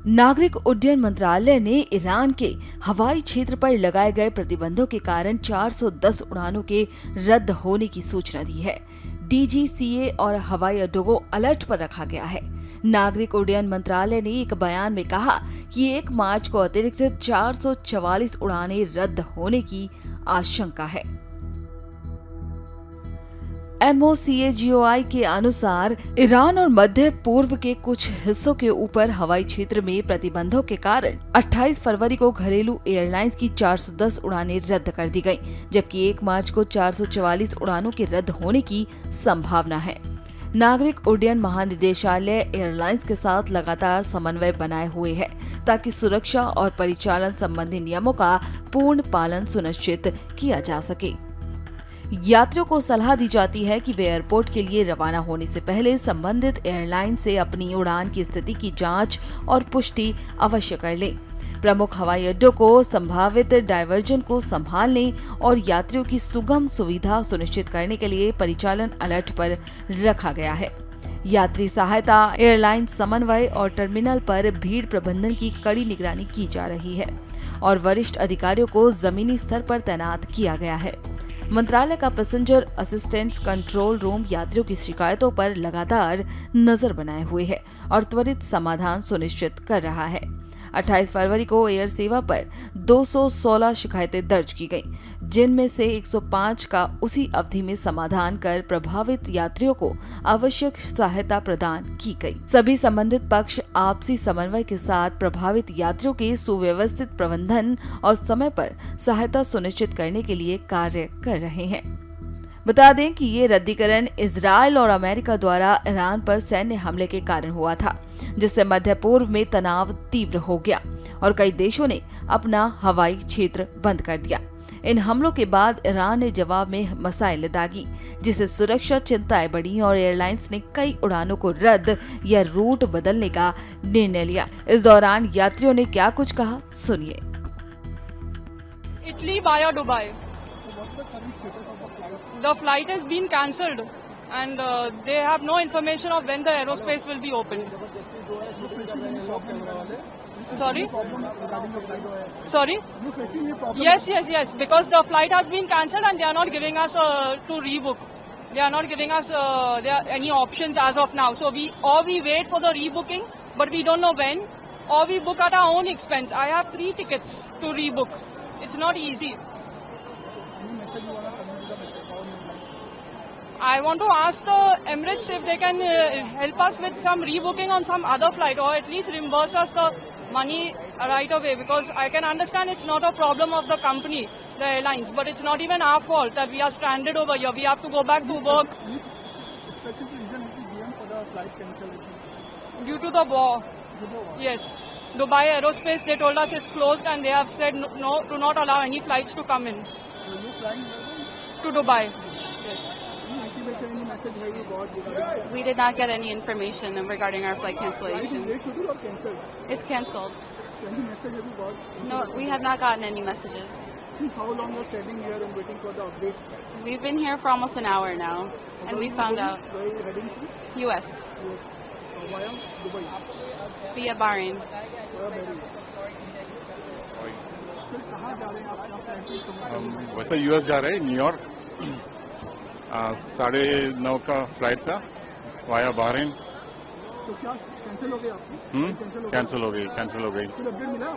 नागरिक उड्डयन मंत्रालय ने ईरान के हवाई क्षेत्र पर लगाए गए प्रतिबंधों के कारण 410 उड़ानों के रद्द होने की सूचना दी है। डीजीसीए और हवाई अड्डों को अलर्ट पर रखा गया है। नागरिक उड्डयन मंत्रालय ने एक बयान में कहा कि 1 मार्च को अतिरिक्त 444 उड़ानें रद्द होने की आशंका है। MOCAGOI के अनुसार ईरान और मध्य पूर्व के कुछ हिस्सों के ऊपर हवाई क्षेत्र में प्रतिबंधों के कारण 28 फरवरी को घरेलू एयरलाइंस की 410 उड़ानें रद्द कर दी गईं, जबकि 1 मार्च को 444 उड़ानों के रद्द होने की संभावना है। नागरिक उड्डयन महानिदेशालय एयरलाइंस के साथ लगातार समन्वय बनाए हुए है ताकि सुरक्षा और परिचालन संबंधी नियमों का पूर्ण पालन सुनिश्चित किया जा सके। यात्रियों को सलाह दी जाती है कि वे एयरपोर्ट के लिए रवाना होने से पहले संबंधित एयरलाइन से अपनी उड़ान की स्थिति की जांच और पुष्टि अवश्य कर लें। प्रमुख हवाई अड्डों को संभावित डायवर्जन को संभालने और यात्रियों की सुगम सुविधा सुनिश्चित करने के लिए परिचालन अलर्ट पर रखा गया है। यात्री सहायता, एयरलाइन समन्वय और टर्मिनल पर भीड़ प्रबंधन की कड़ी निगरानी की जा रही है और वरिष्ठ अधिकारियों को जमीनी स्तर पर तैनात किया गया है। मंत्रालय का पैसेंजर असिस्टेंस कंट्रोल रूम यात्रियों की शिकायतों पर लगातार नजर बनाए हुए है और त्वरित समाधान सुनिश्चित कर रहा है। 28 फरवरी को एयर सेवा पर 216 शिकायतें दर्ज की गईं, जिनमें से 105 का उसी अवधि में समाधान कर प्रभावित यात्रियों को आवश्यक सहायता प्रदान की गई। सभी संबंधित पक्ष आपसी समन्वय के साथ प्रभावित यात्रियों के सुव्यवस्थित प्रबंधन और समय पर सहायता सुनिश्चित करने के लिए कार्य कर रहे हैं। बता दें कि ये रद्दीकरण इजराइल और अमेरिका द्वारा ईरान पर सैन्य हमले के कारण हुआ था, जिससे मध्य पूर्व में तनाव तीव्र हो गया और कई देशों ने अपना हवाई क्षेत्र बंद कर दिया। इन हमलों के बाद ईरान ने जवाब में मिसाइल दागी, जिससे सुरक्षा चिंताएं बढ़ी और एयरलाइंस ने कई उड़ानों को रद्द या रूट बदलने का निर्णय लिया। इस दौरान यात्रियों ने क्या कुछ कहा, सुनिए। Italy via Dubai. The flight has been cancelled and they have no information of when the aerospace will be opened. Sorry? Sorry? Yes. Because the flight has been cancelled and they are not giving us to rebook. They are not giving us any options as of now. So we wait for the rebooking, but we don't know when, or we book at our own expense. I have 3 tickets to rebook. It's not easy. I want to ask the Emirates if they can help us with some rebooking on some other flight, or at least reimburse us the money right away, because I can understand it's not a problem of the company, the airlines, but it's not even our fault that we are stranded over here. We have to go back to work. Due to the war. Yes. Dubai Aerospace, they told us is closed and they have said no, do not allow any flights to come in. To Dubai. Yes. We did not get any information regarding our flight cancellation. It's cancelled. Any message have you got? No, we have not gotten any messages. Since how long are you standing here and waiting for the update? We've been here for almost an hour now, and we found out. Where are you heading to? US. Via Dubai. Via Bahrain. Via Bahrain. Sir कहाँ जा रहे हैं आप? क्या flight? वैसे US जा रहे हैं, न्यूयॉर्क। 9:30 का फ्लाइट था वाया बहरीन। तो क्या कैंसिल हो गया आपकी? कैंसिल हो गई। फिर अपडेट मिला?